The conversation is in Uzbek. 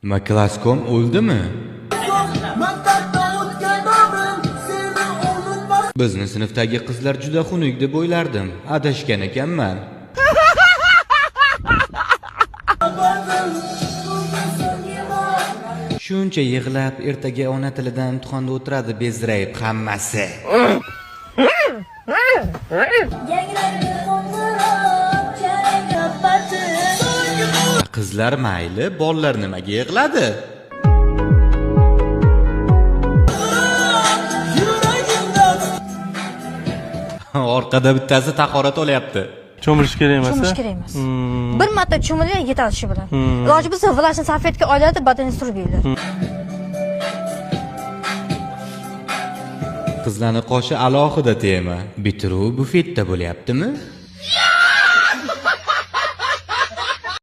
Nima Klaskom o'ldimi? Bizni sinfdagi qizlar juda xunuk deb o'ylardim. Adashgan ekanman. Shuncha yig'lab, ertaga ona tilidan imtihonda o'tiradi bezrayib hammasi. Qizlar mayli, bolalar nimaga yig'ladi? Orqada bittasi tahorat olyapti. Cho'milish kerak emas. Cho'milish kerak emas. Bir marta cho'milib yetadi shu bilan. Iloji bo'lsa vlashni salfetka oladi, badanini surib yeydi. Qizlarning qoshi alohida tema. Bitiruv bufetda bo'lyaptimi?